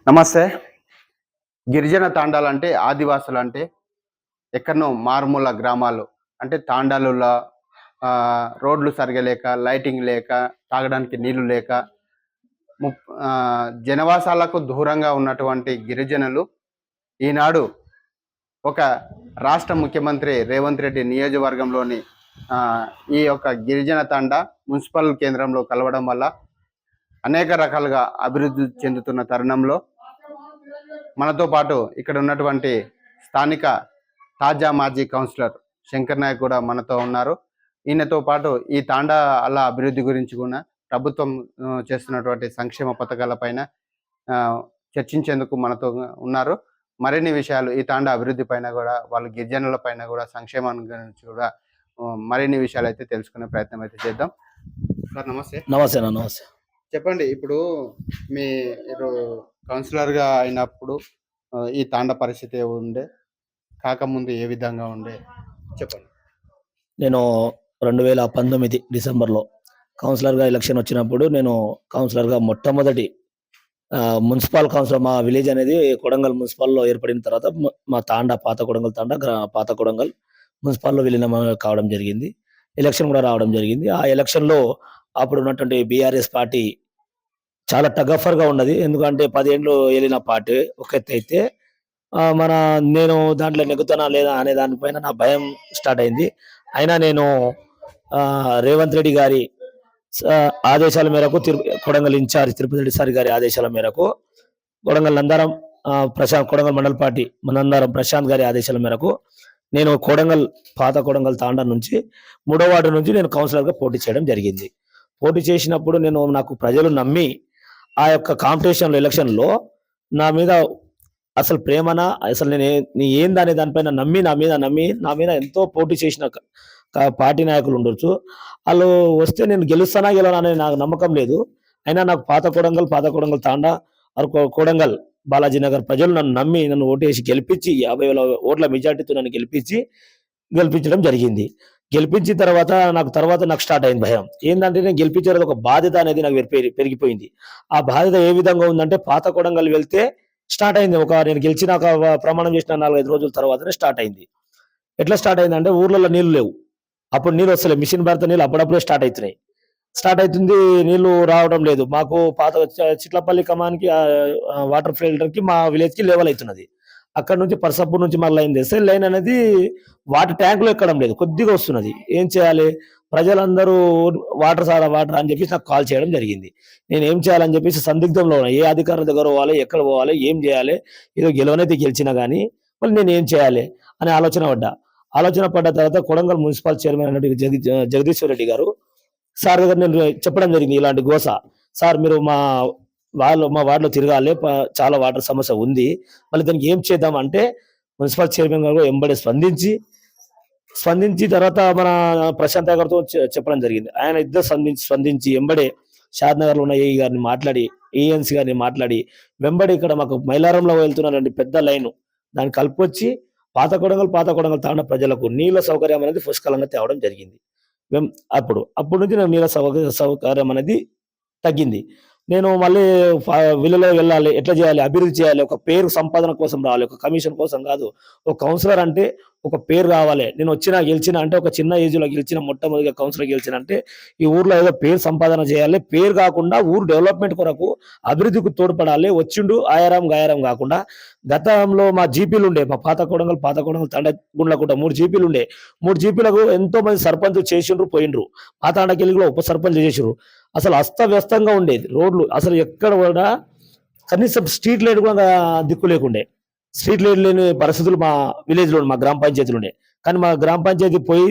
నమస్తే. గిరిజన తాండాలంటే, ఆదివాసులంటే ఎక్కడనో మారుమూల గ్రామాలు. అంటే తాండాలుల రోడ్లు సరిగ్గా లేక, లైటింగ్ లేక, తాగడానికి నీళ్లు లేక, జనవాసాలకు దూరంగా ఉన్నటువంటి గిరిజనులు ఈనాడు ఒక రాష్ట్ర ముఖ్యమంత్రి రేవంత్ రెడ్డి నియోజకవర్గంలోని ఈ యొక్క గిరిజన తాండా మున్సిపల్ కేంద్రంలో కలవడం వల్ల అనేక రకాలుగా అభివృద్ధి చెందుతున్న తరుణంలో మనతో పాటు ఇక్కడ ఉన్నటువంటి స్థానిక తాజా మాజీ కౌన్సిలర్ శంకర్ నాయక్ కూడా మనతో ఉన్నారు. ఈయనతో పాటు ఈ తాండా అలా అభివృద్ధి గురించి కూడా ప్రభుత్వం చేస్తున్నటువంటి సంక్షేమ పథకాలపైన చర్చించేందుకు మనతో ఉన్నారు. మరిన్ని విషయాలు ఈ తాండా అభివృద్ధి పైన కూడా, వాళ్ళ గిరిజనుల పైన కూడా, సంక్షేమం గురించి కూడా మరిన్ని విషయాలు అయితే తెలుసుకునే ప్రయత్నం అయితే చేద్దాం. సార్ నమస్తే. నమస్తే. నమస్తే. చెప్పండి, ఇప్పుడు మీరు కౌన్సిలర్గా అయినప్పుడు ఈ తాండా పరిస్థితి ఉండే, కాకముందు ఏ విధంగా ఉండే చెప్పండి. నేను 2019 డిసెంబర్లో కౌన్సిలర్గా ఎలక్షన్ వచ్చినప్పుడు నేను కౌన్సిలర్గా మొట్టమొదటి మున్సిపల్ కౌన్సిలర్ మా విలేజ్ అనేది కొడంగల్ మున్సిపల్లో ఏర్పడిన తర్వాత మా తాండా పాత కొడంగల్ తాండా పాత కొడంగల్ మున్సిపల్లో విలీనం కావడం జరిగింది. ఎలక్షన్ కూడా రావడం జరిగింది. ఆ ఎలక్షన్లో అప్పుడు ఉన్నటువంటి బీఆర్ఎస్ పార్టీ చాలా టగఫర్గా ఉన్నది. ఎందుకంటే 10 ఏళ్ళు వెళ్ళిన పార్టీ ఒక ఎత్తు అయితే నేను దాంట్లో నెగ్గుతానా లేదా అనే దానిపైన నా భయం స్టార్ట్ అయింది. అయినా నేను రేవంత్ రెడ్డి గారి ఆదేశాల మేరకు కొడంగల్ ఇన్ఛార్జ్ తిరుపతి రెడ్డి సార్ గారి ఆదేశాల మేరకు కొడంగల్ నందారం కొడంగల్ మండల పార్టీ నందారం ప్రశాంత్ గారి ఆదేశాల మేరకు నేను పాత కొడంగల్ తాండా నుంచి 3వ వార్డు నుంచి నేను కౌన్సిలర్గా పోటీ చేయడం జరిగింది. పోటీ చేసినప్పుడు నాకు ప్రజలు నమ్మి ఆ యొక్క కాంపిటీషన్లో ఎలక్షన్లో నా మీద అసలు ప్రేమనా, అసలు నేను ఏందనే దానిపైన నా మీద ఎంతో పోటీ చేసిన పార్టీ నాయకులు ఉండొచ్చు. వాళ్ళు వస్తే నేను గెలుస్తానా గెలవనా అనే నాకు నమ్మకం లేదు. అయినా నాకు పాత కొడంగల్ తాండా కొడంగల్ బాలాజీ నగర్ ప్రజలు నన్ను ఓటేసి గెలిపించి 50,000 ఓట్ల మెజార్టీతో నన్ను గెలిపించడం జరిగింది. గెలిపించిన తర్వాత నాకు స్టార్ట్ అయింది భయం. ఏంటంటే నేను గెలిపించేది ఒక బాధ్యత అనేది నాకు పెరిగిపోయింది. ఆ బాధ్యత ఏ విధంగా ఉందంటే, పాత కొడంగల్ వెళ్తే స్టార్ట్ అయింది. నేను గెలిచినాక ప్రమాణం చేసిన 4-5 రోజుల తర్వాతనే స్టార్ట్ అయింది. ఎట్లా స్టార్ట్ అయిందంటే, ఊర్లలో నీళ్లు లేవు. అప్పుడు నీళ్ళు వస్తలేవు. మిషన్ భర్త నీళ్ళు అప్పుడప్పుడే స్టార్ట్ అవుతుంది. నీళ్లు రావడం లేదు. మాకు పాత చిట్లపల్లి కమానికి వాటర్ ఫిల్టర్కి మా విలేజ్కి లెవెల్ అవుతున్నది. అక్కడ నుంచి పర్సపూర్ నుంచి మా లైన్ తెస్తే లైన్ అనేది వాటర్ ట్యాంకులో ఎక్కడం లేదు, కొద్దిగా వస్తున్నది. ఏం చేయాలి? ప్రజలందరూ వాటర్ అని చెప్పేసి నాకు కాల్ చేయడం జరిగింది. నేను ఏం చేయాలని చెప్పేసి సందిగ్ధంలో ఉన్నా. ఏ అధికారుల దగ్గర పోవాలి, ఎక్కడ పోవాలి, ఏం చేయాలి? ఏదో గెలవనైతే గెలిచినా కానీ మళ్ళీ నేను ఏం చేయాలి అనే ఆలోచన పడ్డ తర్వాత కొడంగల్ మున్సిపల్ చైర్మన్ అయినటువంటి జగదీశ్వర్ రెడ్డి గారు సార్ దగ్గర నేను చెప్పడం జరిగింది, ఇలాంటి గోస సార్, మీరు మా వార్డులో తిరగాలి, చాలా వాటర్ సమస్య ఉంది, మళ్ళీ దానికి ఏం చేద్దాం అంటే మున్సిపల్ చైర్మన్ గారు ఎంబడే స్పందించి తర్వాత మన ప్రశాంత్ గారితో చెప్పడం జరిగింది. ఆయన ఇద్దరు స్పందించి ఎంబడే షాద్నగర్లో ఉన్న ఏఈ గారిని మాట్లాడి, ఏఎన్సీ గారిని మాట్లాడి, వెంబడి ఇక్కడ మాకు మైలారంలో వెళ్తున్నటువంటి పెద్ద లైను దాన్ని కలుపుకొచ్చి పాత కొడంగల్ తాండా ప్రజలకు నీళ్ళ సౌకర్యం అనేది పుష్కలంగా తేవడం జరిగింది. అప్పుడు నుంచి నీళ్ళ సౌకర్యం అనేది తగ్గింది. నేను మళ్ళీ విలువలో వెళ్ళాలి, ఎట్లా చేయాలి, అభివృద్ధి చేయాలి, ఒక పేరు సంపాదన కోసం రావాలి, ఒక కమిషన్ కోసం కాదు. ఒక కౌన్సిలర్ అంటే ఒక పేరు రావాలి. నేను గెలిచిన అంటే ఒక చిన్న ఏజ్లో గెలిచిన, మొట్టమొదటిగా కౌన్సిలర్ గెలిచిన అంటే ఈ ఊర్లో ఏదో పేరు సంపాదన చేయాలి. పేరు కాకుండా ఊరు డెవలప్మెంట్ కొరకు అభివృద్ధికి తోడ్పడాలి. వచ్చిండు ఆయారం గాయారం కాకుండా. గతంలో మా జీపీలు ఉండే, మా పాత కొడంగల్ తాండా గుండ్లకుంట 3 జీపీలు ఉండే. 3 జీపీలకు ఎంతో మంది సర్పంచ్ చేసిండ్రు, పోయిండ్రు. ఆ తాండాకెళ్ళి కూడా ఉప సర్పంచ్ చేసిండ్రు. అసలు అస్తవ్యస్తంగా ఉండేది రోడ్లు. అసలు ఎక్కడ కూడా కనీసం స్ట్రీట్ లైట్ కూడా దిక్కు లేకుండే. స్ట్రీట్ లైట్ లేని పరిస్థితులు మా విలేజ్లో, మా గ్రామ పంచాయతీలు ఉండే. కానీ మా గ్రామ పంచాయతీ పోయి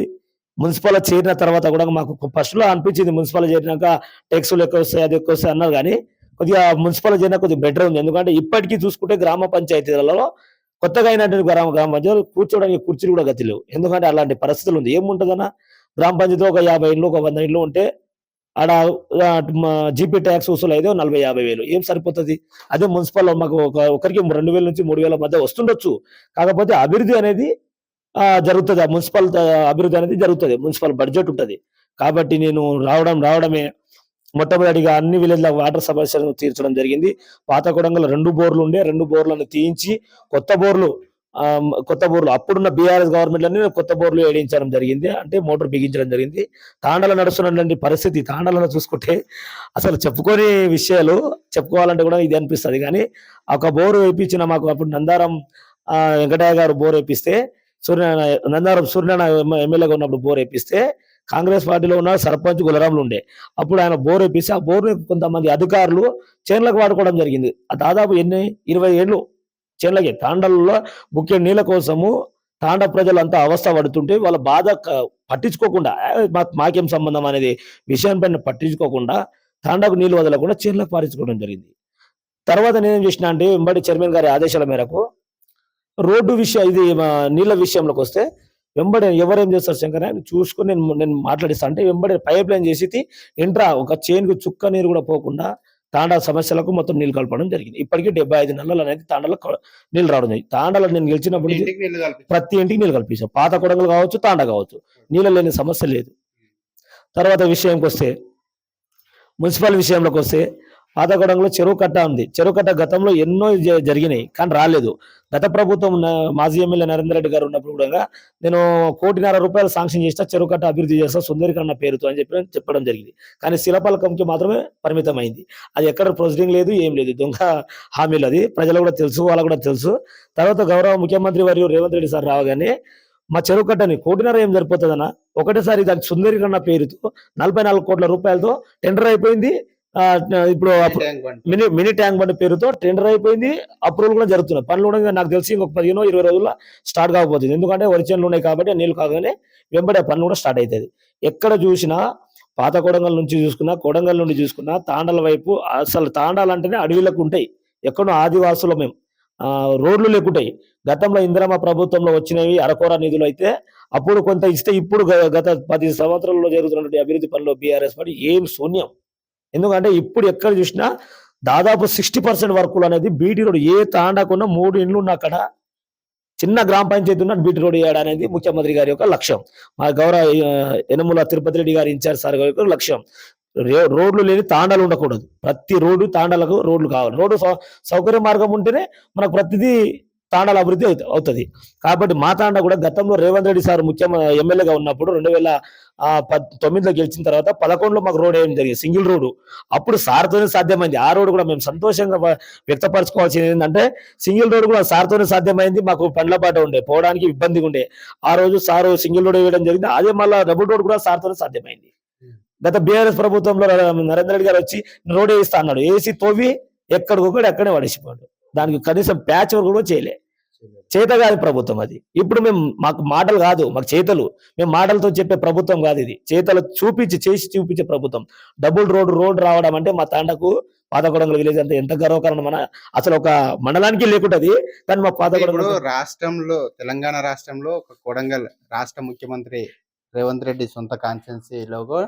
మున్సిపల్ చేరిన తర్వాత కూడా మాకు ఫస్ట్లో అనిపించింది, మున్సిపల్ చేరినాక ట్యాక్సులు ఎక్కువ వస్తాయి, అది ఎక్కువ వస్తాయి అన్నారు. కానీ కొద్దిగా మున్సిపల్ చేరినా కొద్దిగా బెటర్ ఉంది. ఎందుకంటే ఇప్పటికీ చూసుకుంటే గ్రామ పంచాయతీలలో కొత్తగా అయినటువంటి గ్రామ పంచాయతీ కూర్చోడానికి కుర్చీలు కూడా గతి లేవు. ఎందుకంటే అలాంటి పరిస్థితులు ఉంది. ఏముంటుందన్నా, గ్రామ పంచాయతీ ఒక 50 ఇళ్ళు, ఒక 100 ఇళ్ళు ఉంటే ఆడ జీపీ ట్యాక్స్ వసూలు అయితే 40-50 వేలు ఏం సరిపోతుంది? అదే మున్సిపల్ మాకు ఒకరికి 2,000 నుంచి 3,000 మధ్య వస్తుండొచ్చు. కాకపోతే అభివృద్ధి అనేది జరుగుతుంది. ఆ మున్సిపల్ అభివృద్ధి అనేది జరుగుతుంది. మున్సిపల్ బడ్జెట్ ఉంటుంది. కాబట్టి నేను రావడమే మొట్టమొదటిగా అన్ని విలేజ్ల వాటర్ సమస్యలను తీర్చడం జరిగింది. పాత కొడంగల్ 2 బోర్లు ఉండే 2 బోర్లను తీయించి కొత్త బోర్లు అప్పుడున్న బీఆర్ఎస్ గవర్నమెంట్ లోనే కొత్త బోర్లు వేయించడం జరిగింది. అంటే మోటార్ బిగించడం జరిగింది. తాండల నడుస్తున్నటువంటి పరిస్థితి తాండలను చూసుకుంటే అసలు చెప్పుకోని విషయాలు, చెప్పుకోవాలంటే కూడా ఇది అనిపిస్తది. కానీ ఒక బోరు వేయించిన మాకు అప్పుడు నందారం వెంకటయ్య గారు బోర్ వేపిస్తే, నందారం సూర్యనారాయణ ఎమ్మెల్యేగా ఉన్నప్పుడు బోర్ వేపిస్తే కాంగ్రెస్ పార్టీలో ఉన్న సర్పంచ్ గులరాములు ఉండే. అప్పుడు ఆయన బోర్ వేపిస్తే ఆ బోర్ని కొంతమంది అధికారులు చేన్లకు వాడుకోవడం జరిగింది. దాదాపు 20 ఏళ్ళు చేన్లకి తాండలలో ముఖ్య నీళ్ళ కోసము తాండ ప్రజలంతా అవస్థ పడుతుంటే వాళ్ళ బాధ పట్టించుకోకుండా మాకేం సంబంధం అనేది విషయం పైన పట్టించుకోకుండా తాండకు నీళ్లు వదలకుండా చేన్లకు పారించుకోవడం జరిగింది. తర్వాత నేనేం చేసిన అంటే వెంబడి చైర్మన్ గారి ఆదేశాల మేరకు రోడ్డు విషయం ఇది నీళ్ళ విషయంలోకి వస్తే వెంబడి ఎవరేం చేస్తారు శంకర్ అని చూసుకొని నేను మాట్లాడిస్తా అంటే వెంబడి పైప్ లైన్ చేసి ఒక చేనుకు చుక్క నీరు కూడా పోకుండా తాండా సమస్యలకు మొత్తం నీళ్లు కలపడం జరిగింది. ఇప్పటికీ 75 నెలలు అనేది తాండాలో నీళ్లు రావడం జరిగింది. తాండాలో నేను గెలిచినప్పుడు ప్రతి ఇంటికి నీళ్ళు కల్పించాం. పాత కొడంగల్ కావచ్చు, తాండా కావచ్చు, నీళ్ళు లేని సమస్య లేదు. తర్వాత విషయంకి వస్తే మున్సిపల్ విషయంలోకి వస్తే పాత కొడంగల్లో చెరువు కట్ట ఉంది. చెరువు కట్ట గతంలో ఎన్నో జరిగినాయి కానీ రాలేదు. గత ప్రభుత్వం మాజీ ఎమ్మెల్యే నరేందర్ రెడ్డి గారు ఉన్నప్పుడు కూడా నేను ₹1.5 కోటి శాంక్షన్ చేస్తా, చెరువు కట్ట అభివృద్ధి చేస్తా సుందరీకరణ పేరుతో అని చెప్పడం జరిగింది. కానీ శిలాపలకంకి మాత్రమే పరిమితం అయింది. అది ఎక్కడ ప్రొసీడింగ్ లేదు, ఏం లేదు, దొంగ హామీలు. అది ప్రజలు కూడా తెలుసు, వాళ్ళకు కూడా తెలుసు. తర్వాత గౌరవ ముఖ్యమంత్రి వర్యులు రేవంత్ రెడ్డి సార్ రావగానే మా చెరువు కట్టని ₹1.5 కోటి ఏం సరిపోతుందన్న ఒకటేసారి దానికి సుందరీకరణ పేరుతో ₹44 కోట్లతో టెండర్ అయిపోయింది. ఇప్పుడు మినీ ట్యాంక్ బండ్ పేరుతో టెండర్ అయిపోయింది. అప్రూవల్ కూడా జరుగుతున్నాయి. పనులు కూడా నాకు తెలిసి ఇంకొక 15-20 రోజుల్లో స్టార్ట్ కాకపోతుంది. ఎందుకంటే వరిచేనులు ఉన్నాయి కాబట్టి నీళ్లు కాగానే వెంబడే పనులు కూడా స్టార్ట్ అవుతుంది. ఎక్కడ చూసినా పాత కొడంగల్ నుంచి చూసుకున్నా, కొడంగల్ నుండి చూసుకున్నా తాండాల వైపు అసలు తాండాలంటేనే అడవిలకు ఉంటాయి. ఎక్కడో ఆదివాసులు మేము రోడ్లు లేకుంటాయి. గతంలో ఇందిరమ్మ ప్రభుత్వంలో వచ్చినవి అరకొర నిధులు అయితే అప్పుడు కొంత ఇస్తే ఇప్పుడు గత 10 సంవత్సరాల్లో జరుగుతున్నటువంటి అభివృద్ధి పనులు బీఆర్ఎస్ పార్టీ ఏం శూన్యం. ఎందుకంటే ఇప్పుడు ఎక్కడ చూసినా దాదాపు 60% వర్కులు అనేది బీటీ రోడ్ ఏ తాండాకున్న 3 ఇండ్లు ఉన్న అక్కడ చిన్న గ్రామ పంచాయతీ ఉన్న బీటీ రోడ్ వేయడం అనేది ముఖ్యమంత్రి గారి యొక్క లక్ష్యం. మా గౌరవ యనమల తిరుపతి రెడ్డి గారు ఇన్ఛార్జ్ సార్ గారి యొక్క లక్ష్యం. రోడ్లు లేని తాండాలు ఉండకూడదు. ప్రతి రోడ్డు తాండాలకు రోడ్లు కావాలి. రోడ్డు సౌకర్య మార్గం ఉంటేనే మనకు ప్రతిదీ తాండాల అభివృద్ధి అవుతుంది. కాబట్టి మా తాండా కూడా గతంలో రేవంత్ రెడ్డి సార్ ఎమ్మెల్యేగా ఉన్నప్పుడు 2019లో గెలిచిన తర్వాత 11లో మాకు రోడ్ వేయడం జరిగింది, సింగిల్ రోడ్డు. అప్పుడు సార్తోనే సాధ్యమైంది. ఆ రోడ్డు కూడా మేము సంతోషంగా వ్యక్తపరచుకోవాల్సింది ఏంటంటే సింగిల్ రోడ్డు కూడా సార్తోనే సాధ్యమైంది. మాకు పండ్ల పాట ఉండే, పోవడానికి ఇబ్బందిగా ఉండే. ఆ రోజు సారు సింగిల్ రోడ్ వేయడం జరిగింది. అదే మళ్ళీ డబుల్ రోడ్ కూడా సార్తోనే సాధ్యమైంది. గత బీఆర్ఎస్ ప్రభుత్వంలో నరేంద్ర రెడ్డి గారు వచ్చి రోడ్ వేయిస్తా అన్నాడు. వేసి తోవి ఎక్కడికొకటి అక్కడే పడేసిపోయాడు. దానికి కనీసం ప్యాచ్ వర్క్ కూడా చేయలే. చేత కాదు ప్రభుత్వం అది. ఇప్పుడు మాకు మాటలు కాదు, మాకు చేతలు. మేము మాటలతో చెప్పే ప్రభుత్వం కాదు ఇది. చేతలు చేసి చూపించే ప్రభుత్వం. డబుల్ రోడ్ రావడం అంటే మా తాండకు పాత కొడంగల్ విలేజ్ అంటే ఎంత గర్వకారణం. అసలు ఒక మండలానికి లేకుంటది. కానీ మా పాత కొడంగల్ రాష్ట్రంలో, తెలంగాణ రాష్ట్రంలో ఒక కొడంగల్ రాష్ట్ర ముఖ్యమంత్రి రేవంత్ రెడ్డి సొంత కాన్స్టిట్యున్సీలో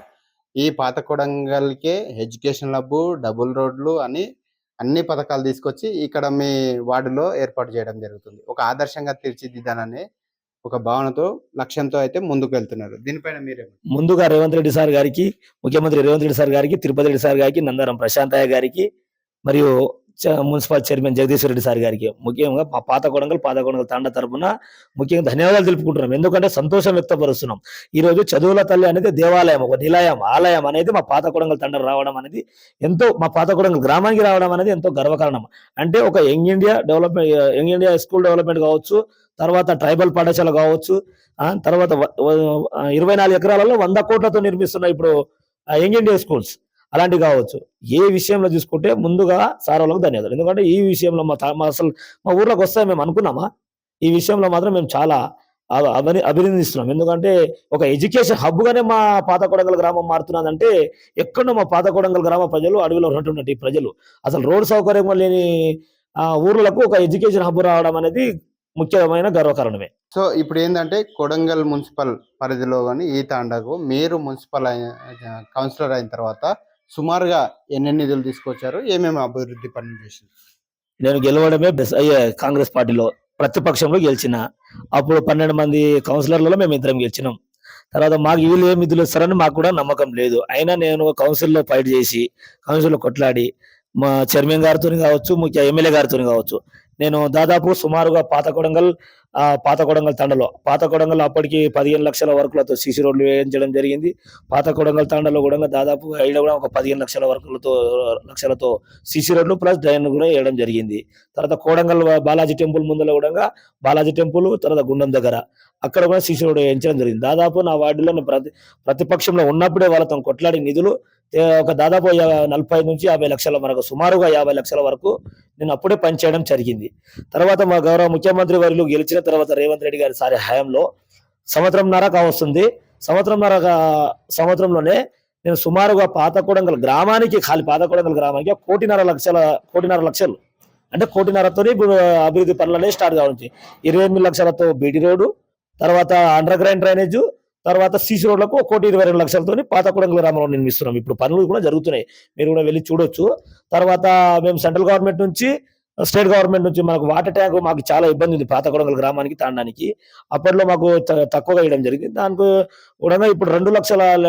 ఈ పాత కొడంగల్కే ఎడ్యుకేషన్ లబ్బు, డబుల్ రోడ్లు అని అన్ని పథకాలు తీసుకొచ్చి ఇక్కడ మీ వార్డులో ఏర్పాటు చేయడం జరుగుతుంది. ఒక ఆదర్శంగా తీర్చిదిద్దాననే ఒక భావనతో, లక్ష్యంతో అయితే ముందుకు వెళ్తున్నారు. దీనిపైన మీరేమో ముందుగా రేవంత్ రెడ్డి సార్ గారికి, ముఖ్యమంత్రి రేవంత్ రెడ్డి సార్ గారికి, తిరుపతి రెడ్డి సార్ గారికి, నందారం ప్రశాంతయ్య గారికి, మరియు municipal chairman Jagadishwar Reddy sir గారికి, ముఖ్యంగా మా పాత కొడంగల్ తాండా తరపున ముఖ్యంగా ధన్యవాదాలు తెలుపుకుంటున్నాం. ఎందుకంటే సంతోషం వ్యక్తపరుస్తున్నాం. ఈ రోజు చదువుల తల్లి అనేది దేవాలయం, ఒక నిలయం, ఆలయం అనేది మా పాత కొడంగల్ తండ రావడం అనేది ఎంతో, మా పాత కొడంగల్ గ్రామానికి రావడం అనేది ఎంతో గర్వకారణం. అంటే ఒక యంగ్ ఇండియా స్కూల్ డెవలప్మెంట్ కావచ్చు, తర్వాత ట్రైబల్ పాఠశాల కావచ్చు, తర్వాత 24 ఎకరాలలో 100 కోట్లతో నిర్మిస్తున్న ఇప్పుడు యంగ్ ఇండియా స్కూల్స్ అలాంటివి కావచ్చు. ఏ విషయంలో చూసుకుంటే ముందుగా సార్ వాళ్ళకు ధన్యవాదాలు. ఎందుకంటే ఈ విషయంలో అసలు మా ఊర్లోకి వస్తాయి మేము అనుకున్నామా? ఈ విషయంలో మాత్రం మేము చాలా అభినందిస్తున్నాం. ఎందుకంటే ఒక ఎడ్యుకేషన్ హబ్ గానే మా పాత కొడంగల్ గ్రామం మారుతున్నదంటే ఎక్కడో మా పాత కొడంగల్ గ్రామ ప్రజలు, అడవిలో ఉన్నటువంటి ప్రజలు, అసలు రోడ్ సౌకర్యం లేని ఊర్లకు ఒక ఎడ్యుకేషన్ హబ్ రావడం అనేది ముఖ్యమైన గర్వకారణమే. సో ఇప్పుడు ఏంటంటే కొడంగల్ మున్సిపల్ పరిధిలో కానీ ఈ తాండాకు మీరు మున్సిపల్ కౌన్సిలర్ అయిన తర్వాత సుమారుగా ఎన్ని నిధులు తీసుకొచ్చారు, ఏమేమి అభివృద్ధి పనులు చేసింది? నేను గెలవడమే కాంగ్రెస్ పార్టీలో ప్రతిపక్షంలో గెలిచిన. అప్పుడు 12 మంది కౌన్సిలర్లలో మేము 2 గెలిచినాం. తర్వాత మాకు వీళ్ళు ఏం నిధులు ఇస్తారని మాకు కూడా నమ్మకం లేదు. అయినా నేను కౌన్సిల్‌లో ఫైట్ చేసి, కౌన్సిల్‌లో కొట్లాడి, మా చైర్మన్ గారితోని కావచ్చు, ముఖ్య ఎమ్మెల్యే గారితోని కావచ్చు, నేను దాదాపు సుమారుగా పాత కొడంగల్ తండలో, పాత కొడంగల్ అప్పటికి 15,00,000 వర్కులతో సీసీ రోడ్లు వేయించడం జరిగింది. పాత కొడంగల్ తండలో కూడా దాదాపు ఈడ కూడా ఒక 15,00,000 లక్షలతో సీసీ రోడ్లు ప్లస్ డ్రైన్ కూడా వేయడం జరిగింది. తర్వాత కోడంగల్ బాలాజీ టెంపుల్ ముందల కూడా బాలాజీ టెంపుల్, తర్వాత గుండం దగ్గర అక్కడ కూడా సీసీ రోడ్ వేయించడం జరిగింది. దాదాపు నా వార్డులో నేను ప్రతిపక్షంలో ఉన్నప్పుడే వాళ్ళతో కొట్లాడి నిధులు ఒక దాదాపు 40-50 లక్షల వరకు, సుమారుగా 50 లక్షల వరకు నేను అప్పుడే పనిచేయడం జరిగింది. తర్వాత మా గౌరవ ముఖ్యమంత్రి వర్యులు గెలిచిన తర్వాత రేవంత్ రెడ్డి గారి సారి హయాంలో సంవత్సరంన్నర కావస్తుంది. సంవత్సరంలోనే నేను సుమారుగా పాత కొడంగల్ గ్రామానికి, ఖాళీ పాత కొడంగల్ గ్రామానికి 1,50,00,000 అంటే 1,50,00,000తోని ఇప్పుడు అభివృద్ధి పనులనే స్టార్ట్ కావచ్చు. 28,00,000లతో బీటీ రోడ్డు, తర్వాత అండర్ గ్రౌండ్ డ్రైనేజ్, తర్వాత సీసీ రోడ్లకు 1,22,00,000తోని పాత కొడంగల్ గ్రామంలో నిర్మిస్తున్నాం. ఇప్పుడు పనులు కూడా జరుగుతున్నాయి, మీరు కూడా వెళ్ళి చూడొచ్చు. తర్వాత మేము సెంట్రల్ గవర్నమెంట్ నుంచి, స్టేట్ గవర్నమెంట్ నుంచి మనకు వాటర్ ట్యాంక్ మాకు చాలా ఇబ్బంది ఉంది పాత కొడంగల్ గ్రామానికి తాండానికి. అప్పట్లో మాకు తక్కువగా ఇవ్వడం జరిగింది. దానికి కూడా ఇప్పుడు 2,00,000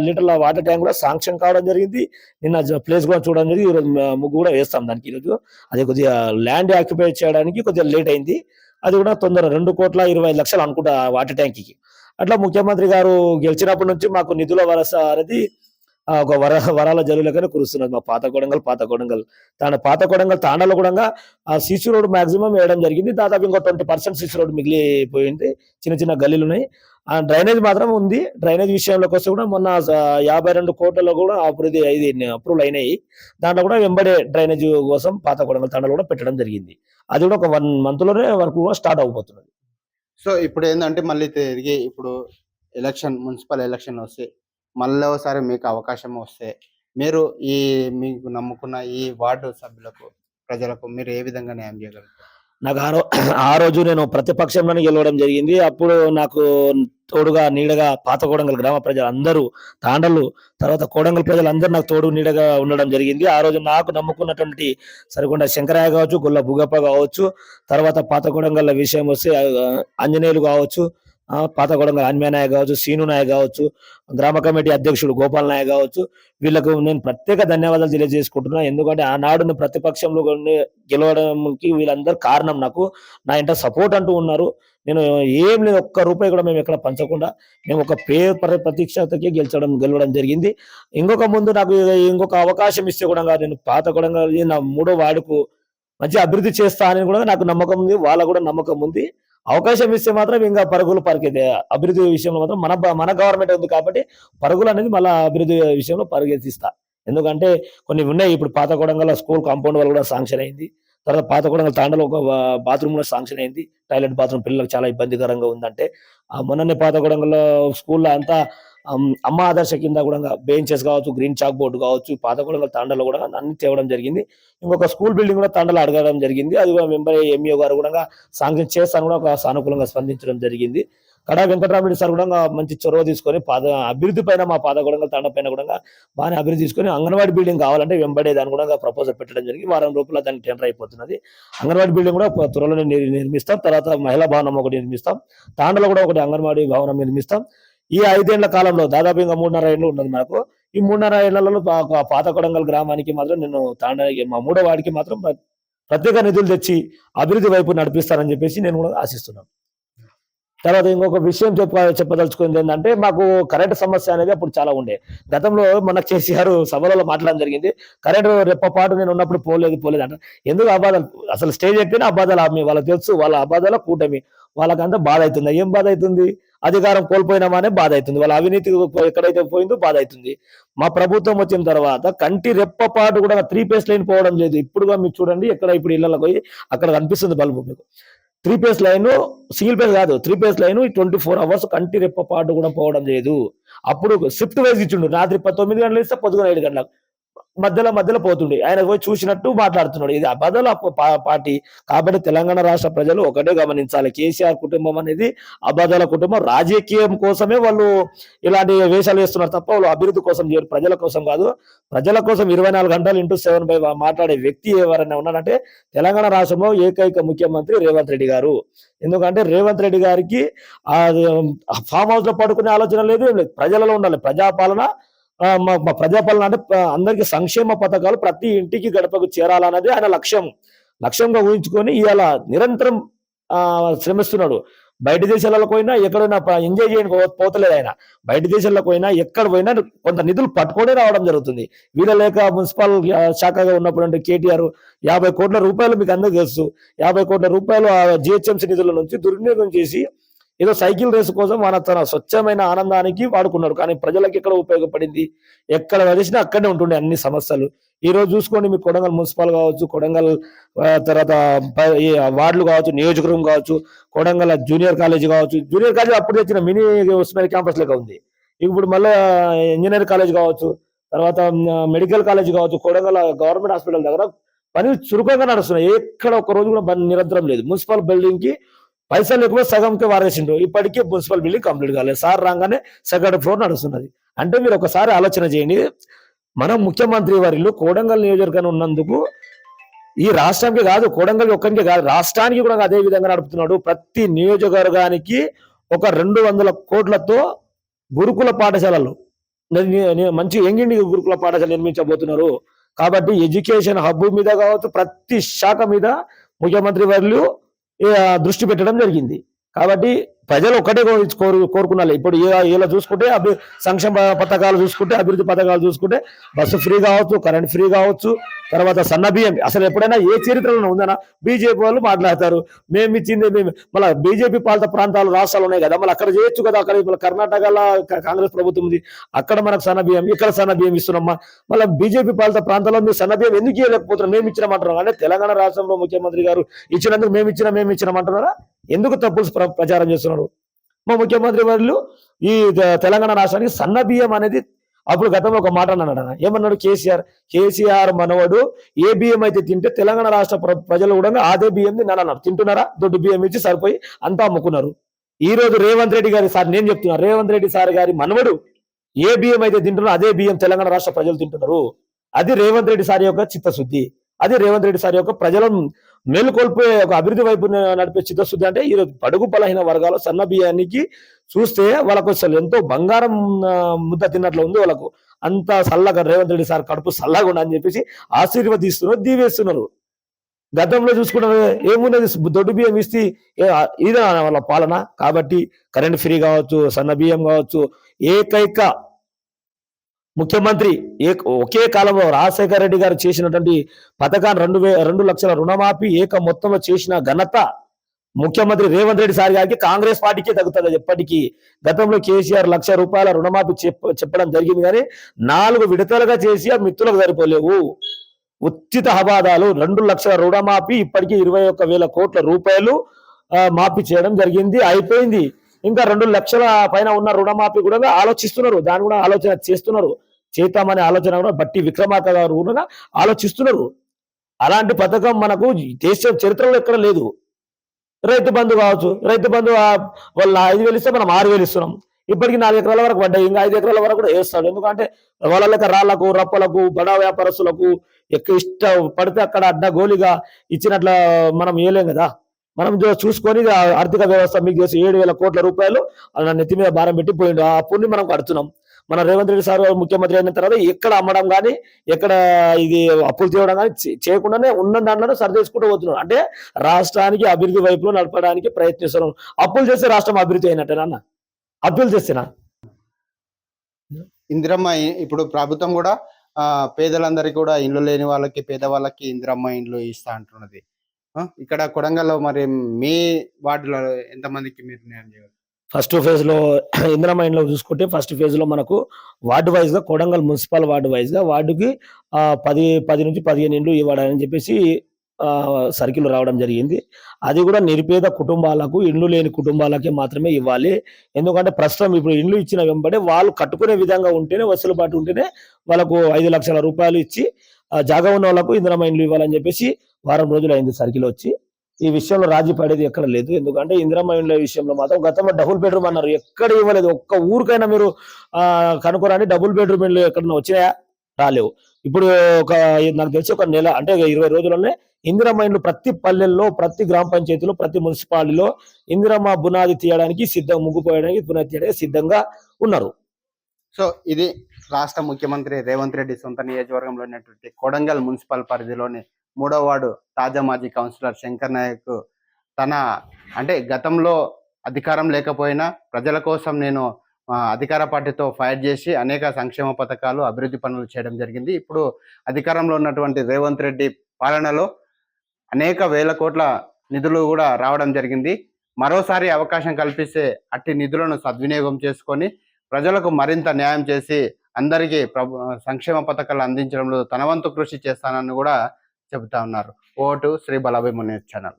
లీటర్ల వాటర్ ట్యాంక్ కూడా శాంక్షన్ కావడం జరిగింది. నిన్న ప్లేస్ కూడా చూడడం జరిగింది. ఈరోజు ముగ్గు కూడా వేస్తాం దానికి. ఈరోజు అది కొద్దిగా ల్యాండ్ ఆక్యుపై చేయడానికి కొద్దిగా లేట్ అయింది. అది కూడా తొందర 2,25,00,000 అనుకుంటా వాటర్ ట్యాంక్కి. అట్లా ముఖ్యమంత్రి గారు గెలిచినప్పటి నుంచి మాకు నిధుల వరస అనేది ఒక వరాల జల్లులకనే కురుస్తున్నది. మా పాత కొడంగల్ పాత కొడంగల్ తాండాలో కూడా ఆ సీసీ రోడ్ మాక్సిమం వేయడం జరిగింది. దాదాపు ఇంకో 20% సీసీ రోడ్ మిగిలిపోయింది. చిన్న చిన్న గల్లీలు ఉన్నాయి. ఆ డ్రైనేజ్ మాత్రం ఉంది. డ్రైనేజ్ విషయంలోకి వస్తే కూడా మొన్న 52 కోట్లలో కూడా అప్రూవల్ అయినాయి. దాంట్లో కూడా వెంబడే డ్రైనేజ్ కోసం పాత కొడంగల్ తాండాలో కూడా పెట్టడం జరిగింది. అది కూడా ఒక 1 మంత్లోనే వర్క్ కూడా స్టార్ట్ అవబోతున్నది. సో ఇప్పుడు ఏందంటే మళ్ళీ తిరిగి ఇప్పుడు మున్సిపల్ ఎలక్షన్ వస్తే మళ్ళీ ఒకసారి మీకు అవకాశం వస్తే మీరు మీకు నమ్ముకున్న ఈ వార్డు సభ్యులకు, ప్రజలకు మీరు ఏ విధంగా న్యాయం చేయగలుగుతారు? నాకు ఆ రోజు నేను ప్రతిపక్షంలోనే గెలవడం జరిగింది. అప్పుడు నాకు తోడుగా నీడగా పాత కొడంగల్ గ్రామ ప్రజలందరూ, తాండలు, తర్వాత కొడంగల్ ప్రజలందరూ నాకు తోడు నీడగా ఉండడం జరిగింది. ఆ రోజు నాకు నమ్ముకున్నటువంటి సరికొండ శంకరయ్య కావచ్చు, గొల్ల భూగప్ప కావచ్చు, తర్వాత పాత కొడంగల్ విషయం వస్తే ఆంజనేయులు కావచ్చు, పాత కొడంగల్ ఆంజనేయ నాయక్ కావచ్చు, సీను నాయక్ కావచ్చు, గ్రామ కమిటీ అధ్యక్షుడు గోపాల్ నాయక్ కావచ్చు, వీళ్ళకు నేను ప్రత్యేక ధన్యవాదాలు తెలియజేసుకుంటున్నా. ఎందుకంటే ఆనాడు నేను ప్రతిపక్షంలో గెలవడానికి వీళ్ళందరూ కారణం. నాకు నా ఇంట సపోర్ట్ అంటూ ఉన్నారు. నేను ఏం లేదు, ఒక్క రూపాయి కూడా మేము ఎక్కడ పంచకుండా మేము ఒక ప్రతీక్షతకి గెలవడం జరిగింది. ముందు నాకు ఇంకొక అవకాశం ఇస్తే కూడా నేను పాత కొడంగల్ నా 3వ వార్డుకు మంచి అభివృద్ధి చేస్తా అని కూడా నాకు నమ్మకం ఉంది. వాళ్ళకు కూడా నమ్మకం ఉంది. అవకాశం ఇస్తే మాత్రం ఇంకా పరుగులు పరిగెత్తే అభివృద్ధి విషయంలో మాత్రం మన గవర్నమెంట్ ఉంది కాబట్టి పరుగులు అనేది మళ్ళీ అభివృద్ధి విషయంలో పరిగెత్తిస్తా. ఎందుకంటే కొన్ని ఉన్నాయి. ఇప్పుడు పాత కొడంగల్ స్కూల్ కాంపౌండ్ వాళ్ళు కూడా శాంక్షన్ అయింది. తర్వాత పాత కొడంగల్ తాండలో ఒక బాత్రూమ్ కూడా శాంక్షన్ అయింది. టాయిలెట్ బాత్రూమ్ పిల్లలకు చాలా ఇబ్బందికరంగా ఉందంటే మొన్ననే పాత కొడంగల్లో స్కూల్లో అంతా అమ్మ ఆదర్శ కింద కూడా బెంచెస్ కావచ్చు, గ్రీన్ చాక్ బోర్డు కావచ్చు, పాత కొడంగల్ తాండలో కూడా అన్ని తేవడం జరిగింది. ఇంకొక స్కూల్ బిల్డింగ్ కూడా తాండలో అడగడం జరిగింది. అది కూడా మెంబర్ ఎంఈఓ గారు కూడా శాంక్షన్ చేస్తాను కూడా ఒక సానుకూలంగా స్పందించడం జరిగింది. కడా వెంకటరామరెడ్డి సార్ కూడా మంచి చొరవ తీసుకొని అభివృద్ధి పైన, మా పాత కొడంగల్ తాండ పైన కూడా బాగానే అభివృద్ధి తీసుకొని అంగన్వాడీ బిల్డింగ్ కావాలంటే వెంబడే దాన్ని కూడా ప్రపోజల్ పెట్టడం జరిగింది. వారం రూపాయల దానికి టెండర్ అయిపోతున్నది. అంగన్వాడీ బిల్డింగ్ కూడా త్వరలోనే నిర్మిస్తాం. తర్వాత మహిళా భవనం ఒకటి నిర్మిస్తాం. తాండలో కూడా ఒకటి అంగన్వాడీ భవనం నిర్మిస్తాం. ఈ 5 ఏళ్ల కాలంలో దాదాపు ఇంకా 3.5 ఏళ్ళు ఉన్నది మనకు. ఈ 3.5 ఏళ్లలో పాత కొడంగల్ గ్రామానికి మాత్రం నేను తాండానికి, మా 3వ వార్డుకి మాత్రం ప్రత్యేక నిధులు తెచ్చి అభివృద్ధి వైపు నడిపిస్తానని చెప్పేసి నేను కూడా ఆశిస్తున్నాను. తర్వాత ఇంకొక విషయం చెప్పదలుచుకుంది ఏంటంటే, మాకు కరెంటు సమస్య అనేది అప్పుడు చాలా ఉండే. గతంలో మన కేసీఆర్ సభలలో మాట్లాడడం జరిగింది. కరెంటు రెప్పపాటు నేను ఉన్నప్పుడు పోలేదు అంట. ఎందుకు అబాధాలు? అసలు స్టేజ్ ఎక్కినా అబాధాలు వాళ్ళకి తెలుసు. వాళ్ళ అబాధాల కూటమి వాళ్ళకంతా బాధ అవుతుంది. ఏం బాధ అవుతుంది? అధికారం కోల్పోయినామనే బాధ అవుతుంది. వాళ్ళ అవినీతి ఎక్కడైతే పోయిందో బాధ అవుతుంది. మా ప్రభుత్వం వచ్చిన తర్వాత కంటి రెప్పపాటు కూడా 3 ఫేస్ లైన్ పోవడం లేదు. ఇప్పుడుగా మీరు చూడండి, ఇప్పుడు ఇళ్లలో పోయి అక్కడ కనిపిస్తుంది బల్బు మీకు. 3 ఫేస్ లైన్, సింగిల్ ఫేస్ కాదు, 3 ఫేస్ లైన్ 24 hours కంటి రెప్పపాటు కూడా పోవడం లేదు. అప్పుడు షిఫ్ట్ వైజ్ ఇచ్చిండు. రాత్రి 9 గంటలు ఇస్తే పొద్దున 7 గంటలకు. మధ్యలో పోతుండే. ఆయన పోయి చూసినట్టు మాట్లాడుతున్నాడు. ఇది అబద్ధల పార్టీ. కాబట్టి తెలంగాణ రాష్ట్ర ప్రజలు ఒకటే గమనించాలి. కేసీఆర్ కుటుంబం అనేది అబద్ధాల కుటుంబం. రాజకీయం కోసమే వాళ్ళు ఇలాంటి వేషాలు వేస్తున్నారు తప్ప వాళ్ళు అభివృద్ధి కోసం చేయరు. ప్రజల కోసం కాదు. ప్రజల కోసం 24 గంటలు ఇంటూ 7 మాట్లాడే వ్యక్తి ఎవరైనా ఉన్నారంటే తెలంగాణ రాష్ట్రంలో ఏకైక ముఖ్యమంత్రి రేవంత్ రెడ్డి గారు. ఎందుకంటే రేవంత్ రెడ్డి గారికి ఆ ఫామ్ హౌస్ లో పడుకునే ఆలోచన లేదు, ఏం లేదు. ప్రజలలో ఉండాలి ప్రజాపాలన. మా ప్రజాపాలన అంటే అందరికీ సంక్షేమ పథకాలు ప్రతి ఇంటికి గడపకు చేరాలన్నది ఆయన లక్ష్యంగా ఊహించుకొని ఇవాళ నిరంతరం శ్రమిస్తున్నాడు. బయట దేశాలకు పోయినా ఎక్కడైనా ఎంజాయ్ చేయని పోతలేదు ఆయన. బయట దేశాలకు పోయినా ఎక్కడ పోయినా కొంత నిధులు పట్టుకొని రావడం జరుగుతుంది. వీళ్ళ లేక మున్సిపల్ శాఖగా ఉన్నప్పుడు అంటే కేటీఆర్ 50 కోట్ల రూపాయలు మీకు అందరికీ తెలుసు. 50 కోట్ల రూపాయలు జిహెచ్ఎంసీ నిధుల నుంచి దుర్వినియోగం చేసి ఏదో సైకిల్ రేసు కోసం తన స్వచ్ఛమైన ఆనందానికి వాడుకున్నాడు. కానీ ప్రజలకు ఎక్కడ ఉపయోగపడింది? ఎక్కడ వదిలిసినా అక్కడనే ఉంటుండే అన్ని సమస్యలు. ఈ రోజు చూసుకోండి, మీకు కొడంగల్ మున్సిపల్ కావచ్చు, కొడంగల్ తర్వాత వార్డులు కావచ్చు, నియోజకవర్గం కావచ్చు, కొడంగల్ జూనియర్ కాలేజ్ కావచ్చు. జూనియర్ కాలేజ్ అప్పుడు తెచ్చిన మినీ ఉస్మానియా క్యాంపస్ లెక్క ఉంది. ఇప్పుడు మళ్ళీ ఇంజనీర్ కాలేజ్ కావచ్చు, తర్వాత మెడికల్ కాలేజ్ కావచ్చు. కొడంగల్ గవర్నమెంట్ హాస్పిటల్ దగ్గర పని చురుకంగా నడుస్తున్నాయి. ఎక్కడ ఒక రోజు కూడా నిరంతరం లేదు. మున్సిపల్ బిల్డింగ్ కి పైసలు లేకపోతే సగంకి వారేసిండు. ఇప్పటికీ మున్సిపల్ బిల్డింగ్ కంప్లీట్ కాలేదు. సార్ రాగానే సెకండ్ ఫ్లోర్ నడుస్తున్నది. అంటే మీరు ఒకసారి ఆలోచన చేయండి. మనం ముఖ్యమంత్రి వారిలో కోడంగల్ నియోజకవర్గం ఉన్నందుకు ఈ రాష్ట్రానికి కాదు, కోడంగల్ ఒక్కరికి కాదు, రాష్ట్రానికి కూడా అదే విధంగా నడుపుతున్నాడు. ప్రతి నియోజకవర్గానికి ఒక 200 కోట్లతో గురుకుల పాఠశాలలు మంచి ఎంగిండి గురుకుల పాఠశాల నిర్మించబోతున్నారు. కాబట్టి ఎడ్యుకేషన్ హబ్ మీద కావచ్చు, ప్రతి శాఖ మీద ముఖ్యమంత్రి వారు దృష్టి పెట్టడం జరిగింది. కాబట్టి ప్రజలు ఒకటే కోరుకున్నారు. ఇప్పుడు ఇలా చూసుకుంటే సంక్షేమ పథకాలు చూసుకుంటే, అభివృద్ధి పథకాలు చూసుకుంటే బస్సు ఫ్రీ కావచ్చు, కరెంట్ ఫ్రీ కావచ్చు, తర్వాత సన్న బియ్యం. అసలు ఎప్పుడైనా ఏ చరిత్రలో ఉందన్నా? బీజేపీ వాళ్ళు మాట్లాడతారు మేము ఇచ్చింది మేము. మళ్ళీ బీజేపీ పాలిత ప్రాంతాలు రాష్ట్రాలు ఉన్నాయి కదా, మళ్ళీ అక్కడ చేయొచ్చు కదా. అక్కడ కర్ణాటకలో కాంగ్రెస్ ప్రభుత్వం ఉంది, అక్కడ మనకు సన్న బియ్యం, ఇక్కడ సన్న బియ్యం ఇస్తున్నామ్మా. మళ్ళీ బీజేపీ పాలిత ప్రాంతాల్లో మీరు సన్న బియ్యం ఎందుకు ఇవ్వలేకపోతున్నారు? మేము ఇచ్చినామంటున్నాం. అంటే తెలంగాణ రాష్ట్రంలో ముఖ్యమంత్రి గారు ఇచ్చినందుకు మేము ఇచ్చినామంటున్నారా? ఎందుకు తప్పులు ప్రచారం చేస్తున్నారు? మా ముఖ్యమంత్రి వారు ఈ తెలంగాణ రాష్ట్రానికి సన్న బియ్యం అనేది అప్పుడు గతంలో ఒక మాట అన్నాడు. ఏమన్నాడు? కేసీఆర్ మనవడు ఏ బియ్యం అయితే తింటే తెలంగాణ రాష్ట్ర ప్రజలు కూడా అదే బియ్యం అన్నారు. తింటున్నారా? దొడ్డు బియ్యం ఇచ్చి సరిపోయి అంతా అమ్ముకున్నారు. ఈ రోజు రేవంత్ రెడ్డి గారి సార్, నేను చెప్తున్నా, రేవంత్ రెడ్డి సార్ గారి మనవడు ఏ బియ్యం అయితే తింటున్నారో అదే బియ్యం తెలంగాణ రాష్ట్ర ప్రజలు తింటున్నారు. అది రేవంత్ రెడ్డి సార్ యొక్క చిత్తశుద్ధి. అది రేవంత్ రెడ్డి సార్ యొక్క ప్రజలను మేలుకొల్పే ఒక అభివృద్ధి వైపు నడిపే చిత్తశుద్ధి. అంటే ఈరోజు బడుగు బలహీన వర్గాలు సన్న బియ్యానికి చూస్తే వాళ్ళకు అసలు ఎంతో బంగారం ముద్ద తిన్నట్లు ఉంది. వాళ్ళకు అంత చల్లగా రేవంత్ రెడ్డి సార్ కడుపు చల్లగా ఉండని చెప్పేసి ఆశీర్వదిస్తున్నారు, దీవేస్తున్నారు. గతంలో చూసుకున్న ఏమున్నది? దొడ్డు బియ్యం ఇస్తే ఇదే వాళ్ళ పాలన. కాబట్టి కరెంట్ ఫ్రీ కావచ్చు, సన్న బియ్యం కావచ్చు, ఏకైక ముఖ్యమంత్రి ఒకే కాలంలో రాజశేఖర రెడ్డి గారు చేసినటువంటి పథకాన్ని 2 లక్షల రుణమాఫీ ఏక మొత్తంలో చేసిన ఘనత ముఖ్యమంత్రి రేవంత్ రెడ్డి సార్ గారికి, కాంగ్రెస్ పార్టీకే తగ్గుతుంది ఎప్పటికీ. గతంలో కేసీఆర్ 1 లక్ష రూపాయల రుణమాఫీ చెప్పడం జరిగింది, కానీ 4 విడతలుగా చేసి ఆ మిత్తులకు సరిపోలేవు. ఉచిత హవాదాలు 2 లక్షల రుణమాఫీ ఇప్పటికీ 21,000 కోట్ల రూపాయలు మాఫీ చేయడం జరిగింది, అయిపోయింది. ఇంకా 2 లక్షల పైన ఉన్న రుణమాఫీ కూడా ఆలోచిస్తున్నారు, దాన్ని కూడా ఆలోచన చేస్తున్నారు. చేద్దామనే ఆలోచన కూడా బట్టి విక్రమార్క గారు కూడా ఆలోచిస్తున్నారు. అలాంటి పథకం మనకు దేశ చరిత్రలో ఎక్కడ లేదు. రైతు బంధు కావచ్చు, రైతు బంధు వాళ్ళు 5,000 ఇస్తే మనం 6,000 ఇస్తున్నాం. ఇప్పటికి 4 ఎకరాల వరకు పడ్డాయి, ఇంకా 5 ఎకరాల వరకు కూడా వేస్తాడు. ఎందుకంటే వాళ్ళ లెక్క రాళ్లకు, రప్పలకు, బడా వ్యాపారస్తులకు ఇష్టం పడితే అక్కడ అడ్డగోలిగా ఇచ్చినట్ల మనం వేయలేం కదా. మనం చూసుకొని ఆర్థిక వ్యవస్థ మీకు చేసి 7,000 కోట్ల రూపాయలు నెత్తి మీద భారం పెట్టి పోయిండు. ఆ అప్పుని మనం కడుతున్నాం. మన రేవంత్ రెడ్డి సార్ ముఖ్యమంత్రి అయిన తర్వాత ఎక్కడ అమ్మడం కానీ, ఎక్కడ ఇది అప్పులు చేయడం కానీ చేయకుండానే ఉన్న దాంట్లోనే సరిచేసుకుంటూ పోతున్నాడు. అంటే రాష్ట్రానికి అభివృద్ధి వైపులో నడపడానికి ప్రయత్నిస్తున్నాం. అప్పులు చేస్తే రాష్ట్రం అభివృద్ధి అయినట్టేనా అన్న? అప్పులు చేస్తేనా? ఇందిరమ్మ ఇప్పుడు ప్రభుత్వం కూడా పేదలందరికీ కూడా ఇండ్లు లేని వాళ్ళకి, పేదవాళ్ళకి ఇందిరమ్మ ఇండ్లు ఇస్తా అంటున్నది. ఇక్కడ కొడంగల్లో మరి మీ వార్డులో ఎంతమందికి మీరు న్యాయం చేయగలరు? ఫస్ట్ ఫేజ్ లో ఇందిరమ్మ ఇండ్లో చూసుకుంటే ఫస్ట్ ఫేజ్ లో మనకు వార్డు వైజ్ గా కొడంగల్ మున్సిపల్ వార్డు వైజ్ గా వార్డుకి 10 నుంచి 15 ఇండ్లు ఇవ్వడాలని చెప్పేసి సర్కిల్ రావడం జరిగింది. అది కూడా నిరుపేద కుటుంబాలకు, ఇండ్లు లేని కుటుంబాలకే మాత్రమే ఇవ్వాలి. ఎందుకంటే ప్రస్తుతం ఇప్పుడు ఇండ్లు ఇచ్చిన వెంబడే వాళ్ళు కట్టుకునే విధంగా ఉంటేనే, వెసులుబాటు ఉంటేనే వాళ్ళకు 5,00,000 రూపాయలు ఇచ్చి జాగా ఉన్న వాళ్ళకు ఇందిరమ్మ ఇండ్లు ఇవ్వాలని చెప్పేసి వారం రోజులు అయింది సర్కిల్ వచ్చి. ఈ విషయంలో రాజీ పడేది ఎక్కడ లేదు. ఎందుకంటే ఇందిరమ్మ ఇండ్ల విషయంలో మాత్రం గతంలో డబుల్ బెడ్రూమ్ అన్నారు, ఎక్కడ ఇవ్వలేదు. ఒక్క ఊరికైనా మీరు కనుక్కోరండి, డబుల్ బెడ్రూమ్ ఇండ్లు ఎక్కడన్నా వచ్చినాయా? రాలేవు. ఇప్పుడు ఒక నాకు తెలిసి ఒక నెల అంటే 20 రోజుల్లోనే ఇందిరమ్మ ఇండ్లు ప్రతి పల్లెల్లో, ప్రతి గ్రామ పంచాయతీలో, ప్రతి మున్సిపాలిటీలో ఇందిరమ్మ బునాది తీయడానికి ముగ్గు పోయడానికి బునాది తీయడానికి సిద్ధంగా ఉన్నారు. సో ఇది రాష్ట్ర ముఖ్యమంత్రి రేవంత్ రెడ్డి సొంత నియోజకవర్గంలో ఉన్నటువంటి కొడంగల్ మున్సిపల్ పరిధిలోని 3వ వార్డు తాజా మాజీ కౌన్సిలర్ శంకర్ నాయక్ తన అంటే గతంలో అధికారం లేకపోయినా ప్రజల కోసం నేను అధికార పార్టీతో ఫైట్ చేసి అనేక సంక్షేమ పథకాలు, అభివృద్ధి పనులు చేయడం జరిగింది. ఇప్పుడు అధికారంలో ఉన్నటువంటి రేవంత్ రెడ్డి పాలనలో అనేక వేల కోట్ల నిధులు కూడా రావడం జరిగింది. మరోసారి అవకాశం కల్పిస్తే అట్టి నిధులను సద్వినియోగం చేసుకొని ప్రజలకు మరింత న్యాయం చేసి అందరికీ సంక్షేమ పథకాలు అందించడంలో తన వంతు కృషి చేస్తానని కూడా చెబుతా ఉన్నారు. ఓటు శ్రీ బలాభి మునీర్ ఛానల్.